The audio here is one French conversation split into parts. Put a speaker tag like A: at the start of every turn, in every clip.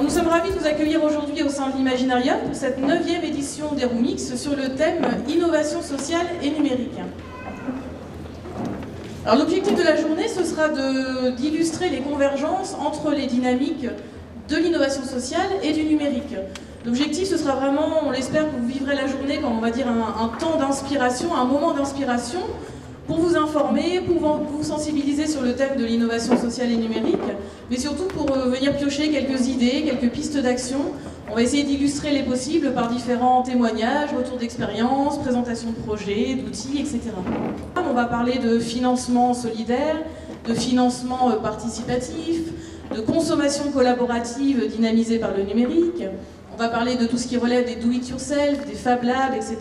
A: Alors, nous sommes ravis de vous accueillir aujourd'hui au sein de l'Imaginarium pour cette 9e édition des Roomix sur le thème Innovation sociale et numérique. Alors l'objectif de la journée, ce sera d'illustrer les convergences entre les dynamiques de l'innovation sociale et du numérique. L'objectif, ce sera vraiment, on l'espère, que vous vivrez la journée comme, on va dire, un temps d'inspiration, un moment d'inspiration, pour vous informer, pour vous sensibiliser sur le thème de l'innovation sociale et numérique, mais surtout pour venir piocher quelques idées, quelques pistes d'action. On va essayer d'illustrer les possibles par différents témoignages, retours d'expérience, présentations de projets, d'outils, etc. On va parler de financement solidaire, de financement participatif, de consommation collaborative dynamisée par le numérique. On va parler de tout ce qui relève des do-it-yourself, des Fab Labs, etc.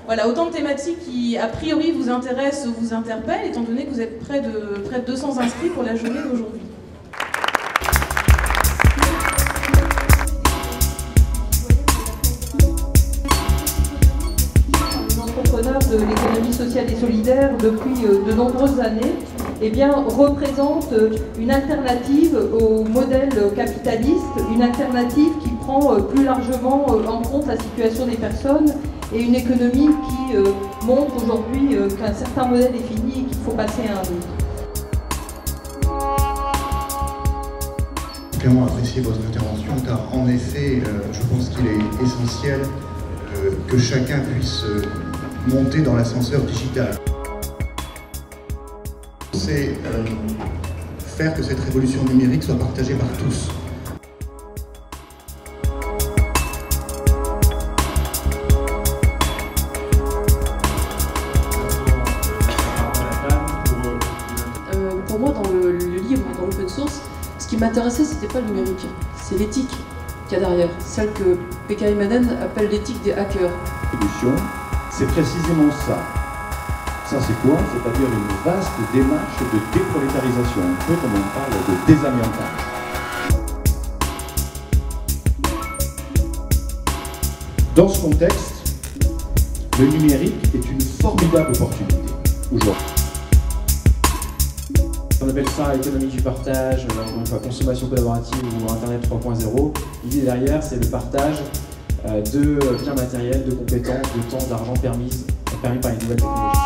A: Voilà, autant de thématiques qui, a priori, vous intéressent ou vous interpellent, étant donné que vous êtes près de 200 inscrits pour la journée d'aujourd'hui.
B: Les entrepreneurs de l'économie sociale et solidaire, depuis de nombreuses années, eh bien, représentent une alternative au modèle capitaliste, une alternative qui prend plus largement en compte la situation des personnes et une économie qui montre aujourd'hui qu'un certain modèle est fini et qu'il faut passer à un autre.
C: J'ai vraiment apprécié votre intervention car en effet, je pense qu'il est essentiel que chacun puisse monter dans l'ascenseur digital. C'est faire que cette révolution numérique soit partagée par tous.
D: Pour moi, dans le livre, dans l'open source, ce qui m'intéressait, c'était pas le numérique, c'est l'éthique qu'il y a derrière, celle que Pekka Immonen appelle l'éthique des hackers.
E: C'est précisément ça. Ça, c'est quoi? C'est-à-dire une vaste démarche de déprolétarisation, un peu comme on parle de désamiantage. Dans ce contexte, le numérique est une formidable opportunité aujourd'hui.
F: On appelle ça économie du partage, consommation collaborative ou Internet 3.0. L'idée derrière, c'est le partage de biens matériels, de compétences, de temps, d'argent permis par les nouvelles technologies.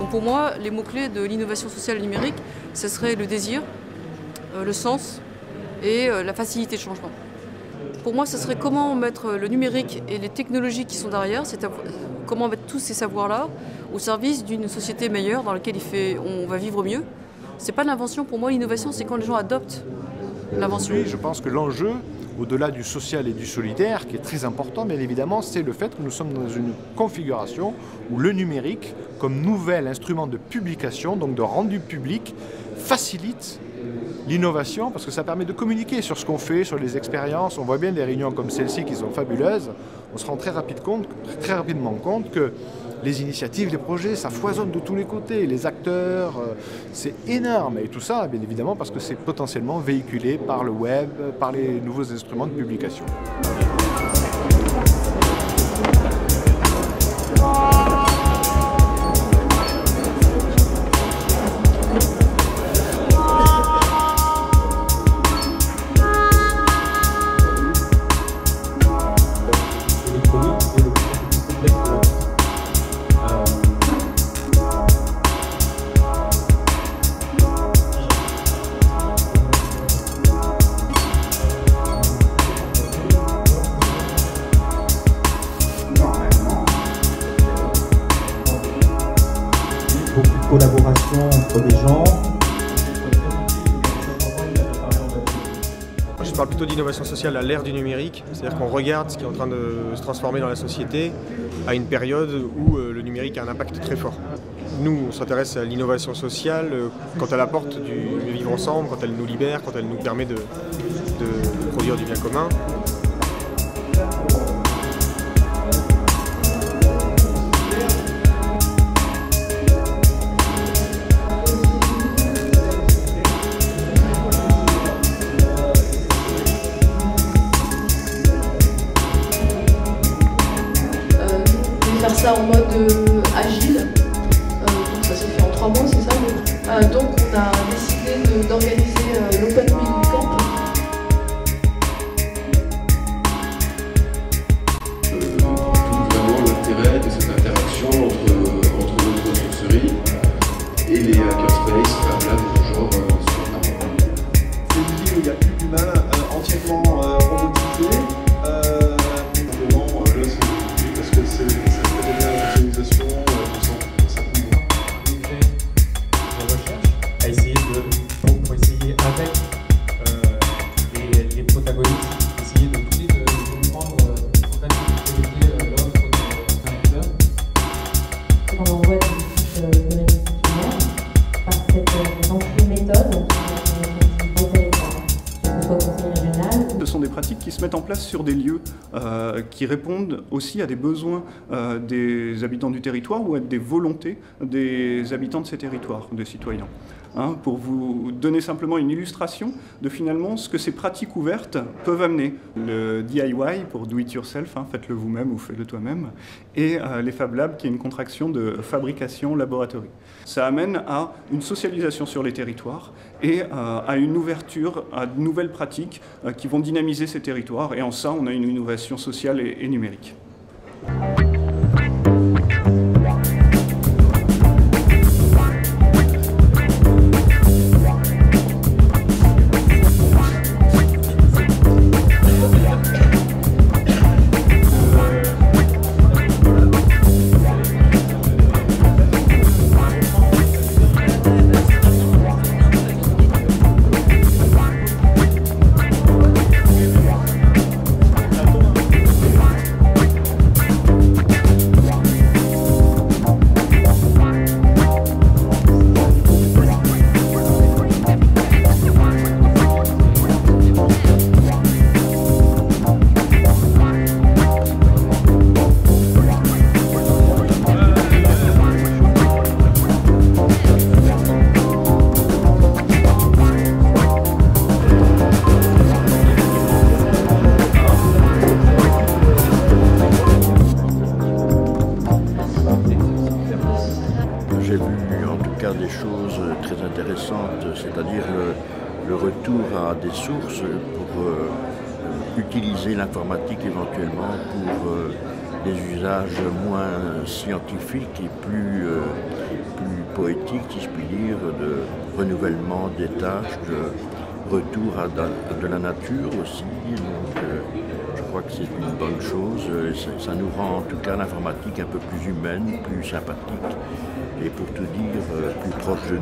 D: Pour moi, les mots-clés de l'innovation sociale et numérique, ce serait le désir, le sens et la facilité de changement. Pour moi, ce serait comment mettre le numérique et les technologies qui sont derrière, comment mettre tous ces savoirs-là au service d'une société meilleure dans laquelle on va vivre mieux. C'est pas l'invention, pour moi l'innovation c'est quand les gens adoptent l'invention.
G: Oui, je pense que l'enjeu, au-delà du social et du solidaire, qui est très important, bien évidemment, c'est le fait que nous sommes dans une configuration où le numérique, comme nouvel instrument de publication, donc de rendu public, facilite l'innovation parce que ça permet de communiquer sur ce qu'on fait, sur les expériences. On voit bien des réunions comme celle-ci qui sont fabuleuses. On se rend très rapidement compte que les initiatives, les projets, ça foisonne de tous les côtés. Les acteurs, c'est énorme. Et tout ça, bien évidemment, parce que c'est potentiellement véhiculé par le web, par les nouveaux instruments de publication.
E: Beaucoup de collaboration entre les gens.
H: Je parle plutôt d'innovation sociale à l'ère du numérique, c'est-à-dire qu'on regarde ce qui est en train de se transformer dans la société à une période où le numérique a un impact très fort. Nous, on s'intéresse à l'innovation sociale quand elle apporte du vivre ensemble, quand elle nous libère, quand elle nous permet de produire du bien commun.
D: Faire ça en mode agile, donc ça s'est fait en 3 mois, c'est ça. Donc on
I: se mettent en place sur des lieux qui répondent aussi à des besoins des habitants du territoire ou à des volontés des habitants de ces territoires, des citoyens. Pour vous donner simplement une illustration de finalement ce que ces pratiques ouvertes peuvent amener. Le DIY pour do it yourself, faites-le vous-même ou faites-le toi-même, et les Fab Labs qui est une contraction de fabrication laboratory. Ça amène à une socialisation sur les territoires et à une ouverture à de nouvelles pratiques qui vont dynamiser ces territoires, et en ça on a une innovation sociale et numérique.
J: J'ai vu en tout cas des choses très intéressantes, c'est-à-dire le retour à des sources pour utiliser l'informatique éventuellement pour des usages moins scientifiques et plus poétiques, si je puis dire, de renouvellement des tâches, de retour à de la nature aussi. Donc, je crois que c'est une bonne chose. Ça nous rend en tout cas l'informatique un peu plus humaine, plus sympathique et pour tout dire, plus proche de nous.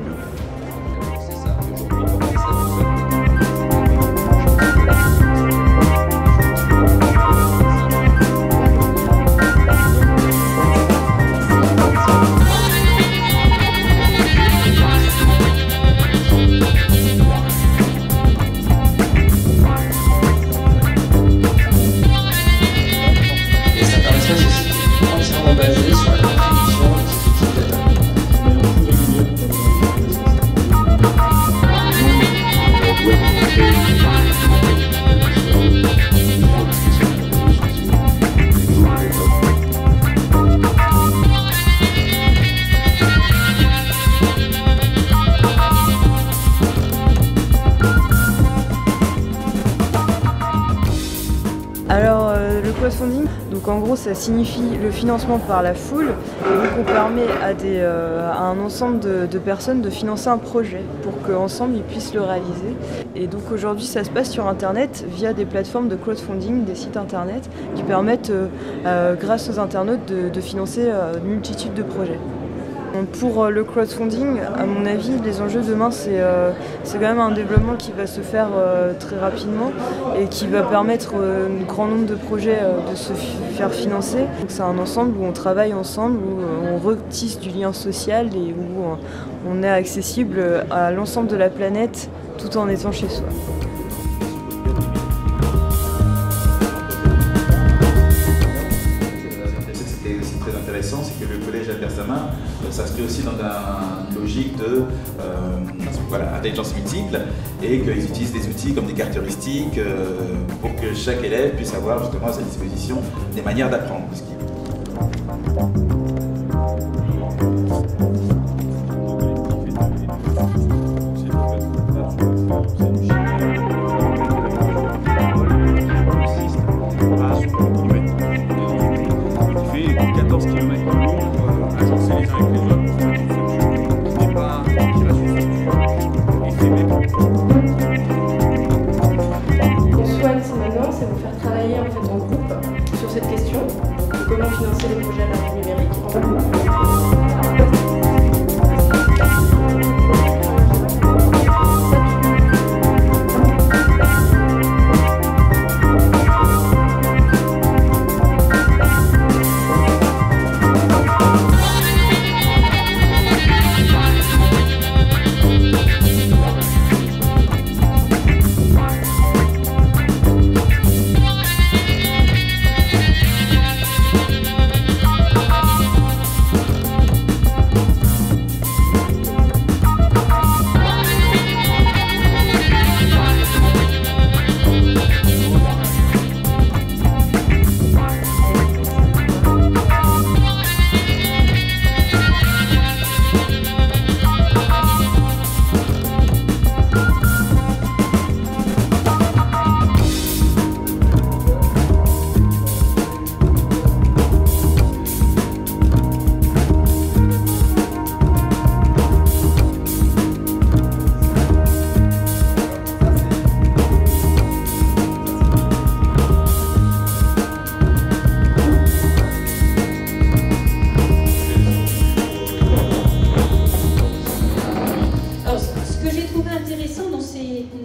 K: Alors le crowdfunding, donc en gros ça signifie le financement par la foule, et donc on permet à un ensemble de personnes de financer un projet pour qu'ensemble ils puissent le réaliser. Et donc aujourd'hui ça se passe sur internet via des plateformes de crowdfunding, des sites internet qui permettent grâce aux internautes de financer une multitude de projets. Pour le crowdfunding, à mon avis, les enjeux demain, c'est quand même un développement qui va se faire très rapidement et qui va permettre un grand nombre de projets de se faire financer. C'est un ensemble où on travaille ensemble, où on retisse du lien social et où on est accessible à l'ensemble de la planète tout en étant chez soi.
L: Très intéressant, c'est que le collège Albert Samin s'inscrit aussi dans une logique de intelligence multiple et qu'ils utilisent des outils comme des cartes heuristiques pour que chaque élève puisse avoir justement à sa disposition des manières d'apprendre.
A: C'est vous faire travailler en groupe sur cette question, donc comment financer les projets à l'ère numérique.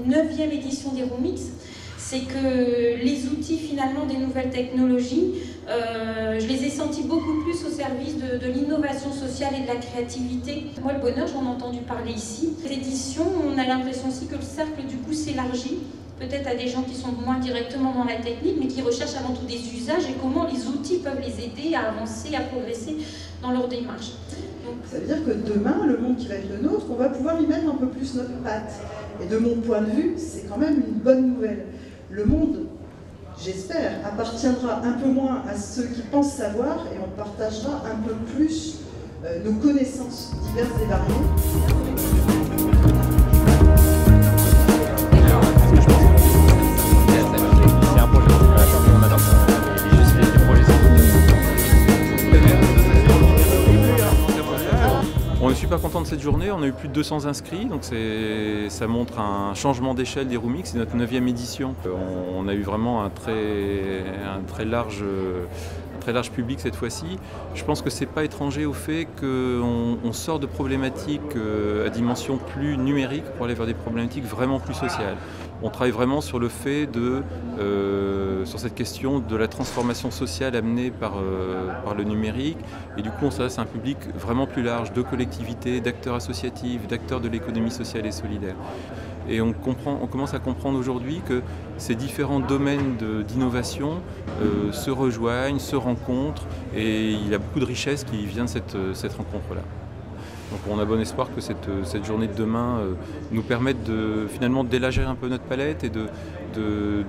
M: 9e édition des Roomix, c'est que les outils finalement des nouvelles technologies, je les ai sentis beaucoup plus au service de l'innovation sociale et de la créativité. Moi, le bonheur, j'en ai entendu parler ici. Cette édition, on a l'impression aussi que le cercle du coup s'élargit, peut-être à des gens qui sont moins directement dans la technique, mais qui recherchent avant tout des usages et comment les outils peuvent les aider à avancer, à progresser dans leur démarche.
N: Donc, ça veut dire que demain, le monde qui va être le nôtre, on va pouvoir y mettre un peu plus notre patte. Et de mon point de vue, c'est quand même une bonne nouvelle. Le monde, j'espère, appartiendra un peu moins à ceux qui pensent savoir et on partagera un peu plus nos connaissances diverses et variées.
O: On est super content de cette journée, on a eu plus de 200 inscrits, donc ça montre un changement d'échelle des Roomix, c'est notre 9e édition. On a eu vraiment un très large public cette fois-ci. Je pense que c'est pas étranger au fait qu'on sort de problématiques à dimension plus numérique pour aller vers des problématiques vraiment plus sociales. On travaille vraiment sur le fait sur cette question de la transformation sociale amenée par le numérique. Et du coup, on s'adresse à un public vraiment plus large, de collectivités, d'acteurs associatifs, d'acteurs de l'économie sociale et solidaire. Et on commence à comprendre aujourd'hui que ces différents domaines d'innovation se rejoignent, se rencontrent, et il y a beaucoup de richesse qui vient de cette rencontre-là. Donc on a bon espoir que cette journée de demain nous permette finalement d'élargir un peu notre palette et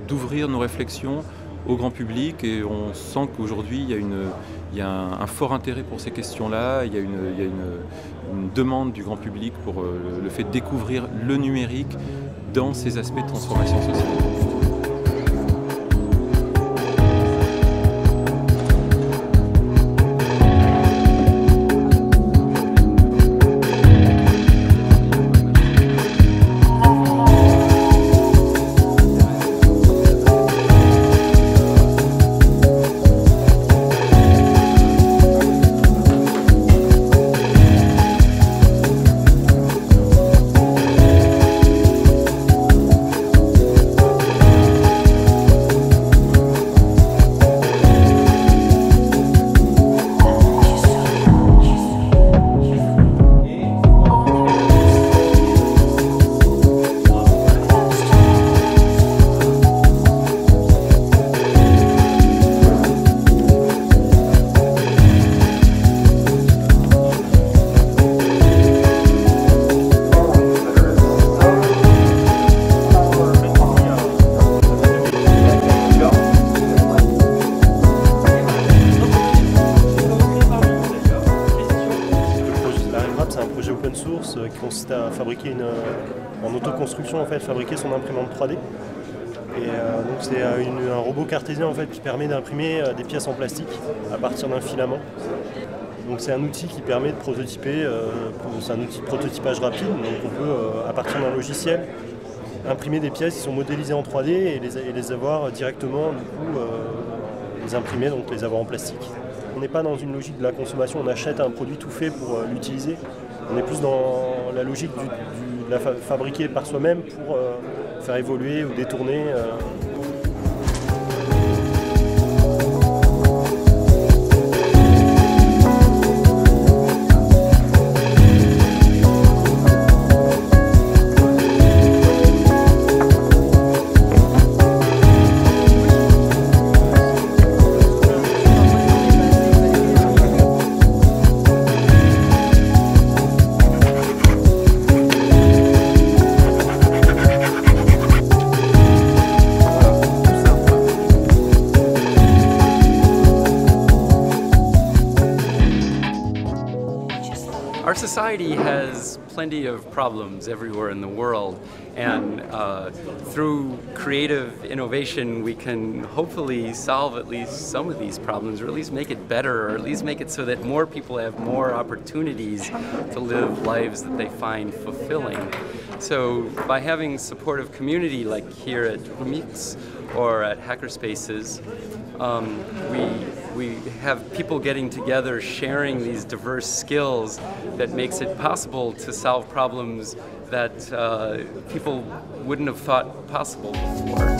O: d'ouvrir nos réflexions au grand public, et on sent qu'aujourd'hui il y a un fort intérêt pour ces questions-là, il y a une demande du grand public pour le fait de découvrir le numérique dans ses aspects de transformation sociale.
P: Qui consiste à fabriquer en autoconstruction, en fait, fabriquer son imprimante 3D. Et donc c'est un robot cartésien en fait, qui permet d'imprimer des pièces en plastique à partir d'un filament. Donc c'est un outil qui permet de prototyper, c'est un outil de prototypage rapide, donc on peut à partir d'un logiciel imprimer des pièces qui sont modélisées en 3D et les avoir directement, du coup, les imprimer, donc les avoir en plastique. On n'est pas dans une logique de la consommation, on achète un produit tout fait pour l'utiliser. On est plus dans la logique de la fabriquer par soi-même pour faire évoluer ou détourner.
Q: Our society has plenty of problems everywhere in the world, and through creative innovation we can hopefully solve at least some of these problems, or at least make it better, or at least make it so that more people have more opportunities to live lives that they find fulfilling. So by having supportive community like here at Roomix or at Hackerspaces, we we have people getting together, sharing these diverse skills that makes it possible to solve problems that people wouldn't have thought possible before.